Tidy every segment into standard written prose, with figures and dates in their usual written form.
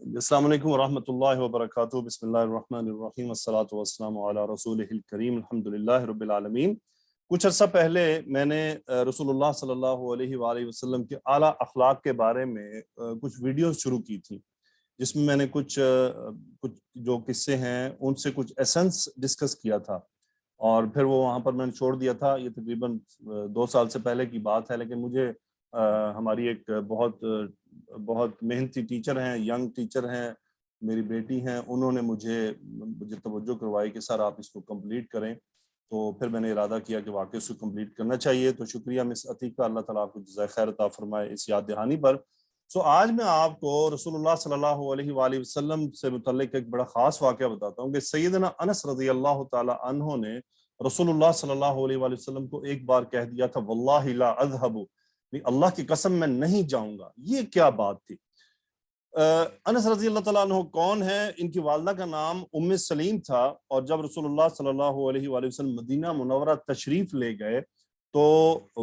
السلام علیکم ورحمۃ اللہ وبرکاتہ. بسم اللہ الرحمن الرحیم، والصلاۃ والسلام علی رسولہ الکریم، الحمدللہ رب العالمین. کچھ عرصہ پہلے میں نے رسول اللہ صلی اللہ علیہ وآلہ وسلم کے اعلیٰ اخلاق کے بارے میں کچھ ویڈیوز شروع کی تھی، جس میں نے کچھ جو قصے ہیں ان سے کچھ ایسنس ڈسکس کیا تھا، اور پھر وہ وہاں پر میں نے چھوڑ دیا تھا. یہ تقریباً 2 سال سے پہلے کی بات ہے، لیکن مجھے ہماری ایک بہت محنتی ٹیچر ہیں، ینگ ٹیچر ہیں، میری بیٹی ہیں، انہوں نے مجھے توجہ کروائی کہ سر آپ اس کو کمپلیٹ کریں. تو پھر میں نے ارادہ کیا کہ واقعی اس کو کمپلیٹ کرنا چاہیے. تو شکریہ مس عتیقہ، اللہ تعالیٰ آپ کو جزائے خیر عطا فرمائے اس یاد دہانی پر. آج میں آپ کو رسول اللہ صلی اللہ علیہ وآلہ وسلم سے متعلق ایک بڑا خاص واقعہ بتاتا ہوں کہ سیدنا انس رضی اللہ تعالی عنہ نے رسول اللہ صلی اللہ علیہ وآلہ وسلم کو ایک بار کہہ دیا تھا واللہ لا اذهب، اللہ کی قسم میں نہیں جاؤں گا. یہ کیا بات تھی؟ انس رضی اللہ تعالیٰ عنہ کون ہے؟ ان کی والدہ کا نام ام سلیم تھا، اور جب رسول اللہ صلی اللہ علیہ وآلہ وسلم مدینہ منورہ تشریف لے گئے تو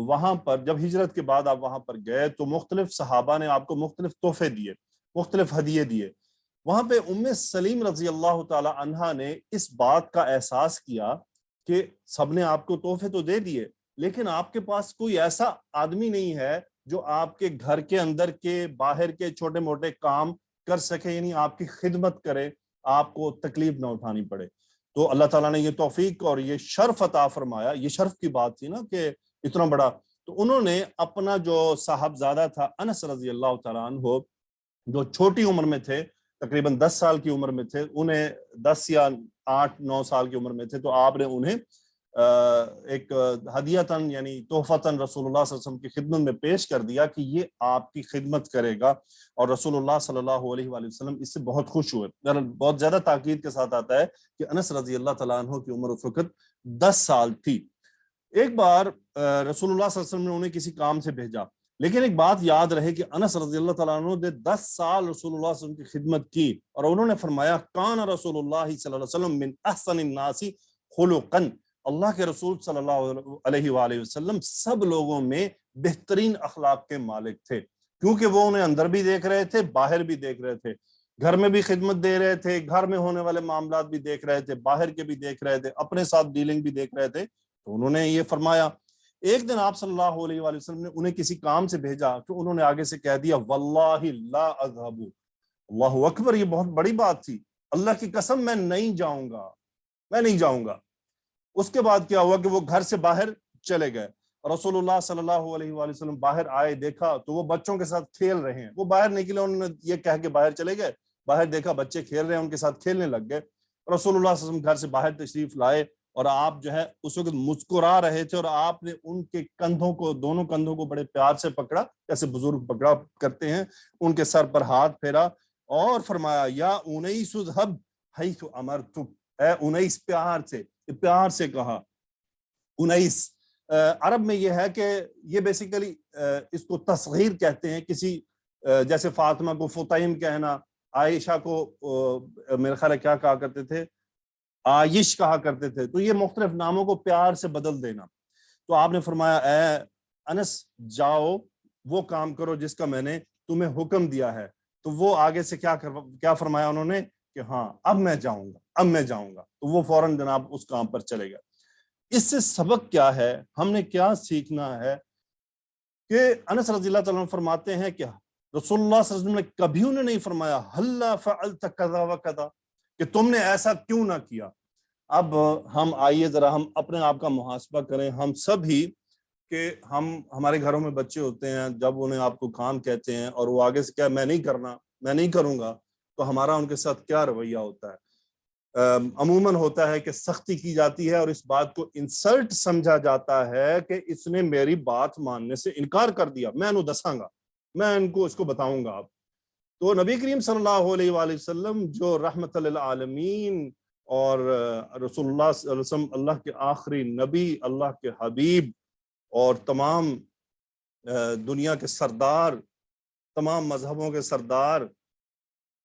وہاں پر جب ہجرت کے بعد آپ وہاں پر گئے تو مختلف صحابہ نے آپ کو مختلف تحفے دیے، مختلف ہدیے دیے. وہاں پہ ام سلیم رضی اللہ تعالی عنہا نے اس بات کا احساس کیا کہ سب نے آپ کو تحفے تو دے دیے، لیکن آپ کے پاس کوئی ایسا آدمی نہیں ہے جو آپ کے گھر کے اندر کے باہر کے چھوٹے موٹے کام کر سکے، یعنی آپ کی خدمت کرے، آپ کو تکلیف نہ اٹھانی پڑے. تو اللہ تعالیٰ نے یہ توفیق اور یہ شرف عطا فرمایا. یہ شرف کی بات تھی نا کہ اتنا بڑا. تو انہوں نے اپنا جو صاحبزادہ تھا انس رضی اللہ تعالیٰ عنہ، جو چھوٹی عمر میں تھے، تقریباً 10 سال کی عمر میں تھے، انہیں 10 یا 8-9 سال کی عمر میں تھے، تو آپ نے انہیں ایک ہدیتاً یعنی تحفتاً رسول اللہ صلی اللہ علیہ وسلم کی خدمت میں پیش کر دیا کہ یہ آپ کی خدمت کرے گا. اور رسول اللہ صلی اللہ علیہ وآلہ وسلم اس سے بہت خوش ہوئے. بہت زیادہ تاکید کے ساتھ آتا ہے کہ انس رضی اللہ تعالیٰ عنہ کی عمر اس وقت 10 سال تھی. ایک بار رسول اللہ صلی اللہ علیہ وسلم نے انہیں کسی کام سے بھیجا، لیکن ایک بات یاد رہے کہ انس رضی اللہ تعالیٰ عنہ نے 10 سال رسول اللہ صلی اللہ علیہ وسلم کی خدمت کی، اور انہوں نے فرمایا کان رسول اللہ صلی اللہ علیہ وسلم من احسن الناس خلقا، اللہ کے رسول صلی اللہ علیہ وآلہ وسلم سب لوگوں میں بہترین اخلاق کے مالک تھے، کیونکہ وہ انہیں اندر بھی دیکھ رہے تھے، باہر بھی دیکھ رہے تھے، گھر میں بھی خدمت دے رہے تھے، گھر میں ہونے والے معاملات بھی دیکھ رہے تھے، باہر کے بھی دیکھ رہے تھے، اپنے ساتھ ڈیلنگ بھی دیکھ رہے تھے. تو انہوں نے یہ فرمایا. ایک دن آپ صلی اللہ علیہ وآلہ وسلم نے انہیں کسی کام سے بھیجا تو انہوں نے آگے سے کہہ دیا واللہ لا اذهب. اللہ اکبر، یہ بہت بڑی بات تھی. اللہ کی قسم میں نہیں جاؤں گا، میں نہیں جاؤں گا. اس کے بعد کیا ہوا کہ وہ گھر سے باہر چلے گئے. رسول اللہ صلی اللہ علیہ وآلہ وسلم باہر آئے، دیکھا تو وہ بچوں کے ساتھ کھیل رہے ہیں. وہ باہر نکلے، انہوں نے یہ کہہ کے باہر چلے گئے، باہر دیکھا بچے کھیل رہے ہیں، ان کے ساتھ کھیلنے لگ گئے. رسول اللہ صلی اللہ علیہ وسلم گھر سے باہر تشریف لائے، اور آپ جو ہے اس وقت مسکرا رہے تھے، اور آپ نے ان کے کندھوں کو، دونوں کندھوں کو بڑے پیار سے پکڑا، جیسے بزرگ پکڑا کرتے ہیں، ان کے سر پر ہاتھ پھیرا اور فرمایا یا انیس اذهب حیث امرتک. اے انیس، پیار سے کہا. انیس عرب میں یہ ہے کہ یہ بیسیکلی اس کو تصغیر کہتے ہیں. کسی جیسے فاطمہ کو فطیم کہنا، عائشہ کو میرے خیال ہے کیا کہا کرتے تھے، عائش کہا کرتے تھے. تو یہ مختلف ناموں کو پیار سے بدل دینا. تو آپ نے فرمایا اے انس، جاؤ وہ کام کرو جس کا میں نے تمہیں حکم دیا ہے. تو وہ آگے سے کیا فرمایا انہوں نے کہ ہاں اب میں جاؤں گا. تو وہ فوراً جناب اس کام پر چلے گئے. اس سے سبق کیا ہے، ہم نے کیا سیکھنا ہے؟ کہ انس رضی اللہ تعالیٰ عنہ فرماتے ہیں کہ رسول اللہ صلی اللہ علیہ وسلم نے کبھی انہیں نہیں فرمایا ہلا فعلت کذا و کذا، کہ تم نے ایسا کیوں نہ کیا. اب ہم آئیے ذرا ہم اپنے آپ کا محاسبہ کریں، ہم سب ہی، کہ ہمارے گھروں میں بچے ہوتے ہیں، جب انہیں آپ کو کام کہتے ہیں اور وہ آگے سے کیا میں نہیں کروں گا، تو ہمارا ان کے ساتھ کیا رویہ ہوتا ہے؟ عموماً ہوتا ہے کہ سختی کی جاتی ہے، اور اس بات کو انسلٹ سمجھا جاتا ہے کہ اس نے میری بات ماننے سے انکار کر دیا، میں انہوں دساں گا، میں ان کو اس کو بتاؤں گا. اب تو نبی کریم صلی اللہ علیہ وآلہ وسلم جو رحمت للعالمین اور رسول اللہ صلی اللہ علیہ وسلم اللہ کے آخری نبی، اللہ کے حبیب، اور تمام دنیا کے سردار، تمام مذہبوں کے سردار،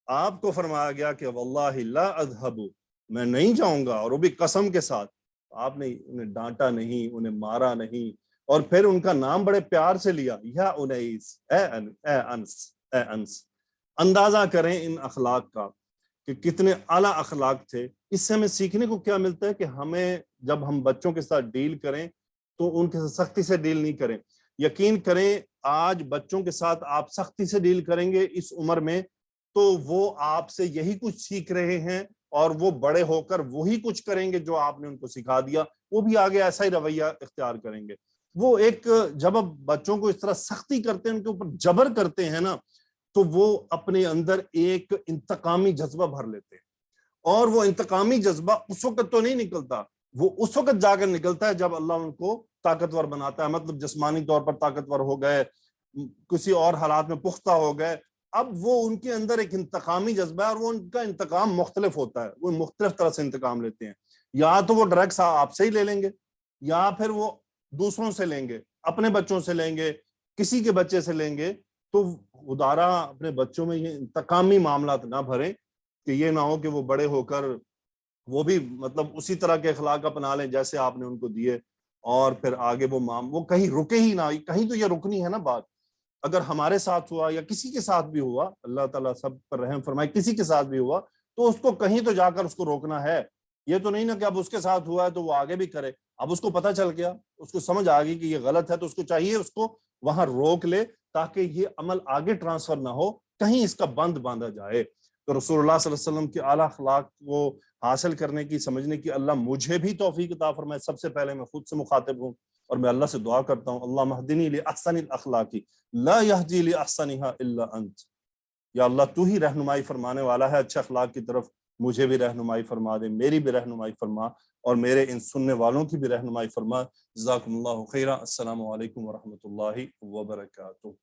آپ کو فرمایا گیا کہ واللہ لا اذهب، میں نہیں جاؤں گا، اور وہ بھی قسم کے ساتھ. آپ نے انہیں ڈانٹا نہیں، انہیں مارا نہیں، اور پھر ان کا نام بڑے پیار سے لیا، یا انیس، اے انس. اندازہ کریں ان اخلاق کا کہ کتنے اعلیٰ اخلاق تھے۔ اس سے ہمیں سیکھنے کو کیا ملتا ہے کہ ہمیں جب ہم بچوں کے ساتھ ڈیل کریں تو ان کے ساتھ سختی سے ڈیل نہیں کریں۔ یقین کریں آج بچوں کے ساتھ آپ سختی سے ڈیل کریں گے اس عمر میں تو وہ آپ سے یہی کچھ سیکھ رہے ہیں، اور وہ بڑے ہو کر وہی کچھ کریں گے جو آپ نے ان کو سکھا دیا، وہ بھی آگے ایسا ہی رویہ اختیار کریں گے۔ وہ ایک جب اب بچوں کو اس طرح سختی کرتے ہیں، ان کے اوپر جبر کرتے ہیں نا، تو وہ اپنے اندر ایک انتقامی جذبہ بھر لیتے ہیں، اور وہ انتقامی جذبہ اس وقت تو نہیں نکلتا، وہ اس وقت جا کر نکلتا ہے جب اللہ ان کو طاقتور بناتا ہے، مطلب جسمانی طور پر طاقتور ہو گئے، کسی اور حالات میں پختہ ہو گئے، اب وہ ان کے اندر ایک انتقامی جذبہ ہے، اور وہ ان کا انتقام مختلف ہوتا ہے، وہ مختلف طرح سے انتقام لیتے ہیں۔ یا تو وہ ڈائریکٹ آپ سے ہی لے لیں گے، یا پھر وہ دوسروں سے لیں گے، اپنے بچوں سے لیں گے، کسی کے بچے سے لیں گے۔ تو خدارا اپنے بچوں میں یہ انتقامی معاملات نہ بھریں کہ یہ نہ ہو کہ وہ بڑے ہو کر وہ بھی مطلب اسی طرح کے اخلاق اپنا لیں جیسے آپ نے ان کو دیے، اور پھر آگے وہ کہیں رکے ہی نہ۔ کہیں تو یہ رکنی ہے نا بات، اگر ہمارے ساتھ ہوا یا کسی کے ساتھ بھی ہوا، اللہ تعالیٰ سب پر رحم فرمائے، کسی کے ساتھ بھی ہوا تو اس کو کہیں تو جا کر اس کو روکنا ہے۔ یہ تو نہیں نا کہ اب اس کے ساتھ ہوا ہے تو وہ آگے بھی کرے، اب اس کو پتہ چل گیا، اس کو سمجھ آ گئی کہ یہ غلط ہے، تو اس کو چاہیے اس کو وہاں روک لے تاکہ یہ عمل آگے ٹرانسفر نہ ہو، کہیں اس کا بند باندھا جائے۔ تو رسول اللہ صلی اللہ علیہ وسلم کے اعلیٰ اخلاق کو حاصل کرنے کی، سمجھنے کی اللہ مجھے بھی توفیق عطا فرمائے۔ سب سے پہلے میں خود سے مخاطب ہوں، اور میں اللہ سے دعا کرتا ہوں، اللہم اہدنی لاحسن الاخلاق لا یہدی لاحسنها الا انت۔ یا اللہ تو ہی رہنمائی فرمانے والا ہے اچھے اخلاق کی طرف، مجھے بھی رہنمائی فرما دے، میری بھی رہنمائی فرما، اور میرے ان سننے والوں کی بھی رہنمائی فرما۔ جزاکم اللہ خیرا۔ السلام علیکم ورحمۃ اللہ وبرکاتہ۔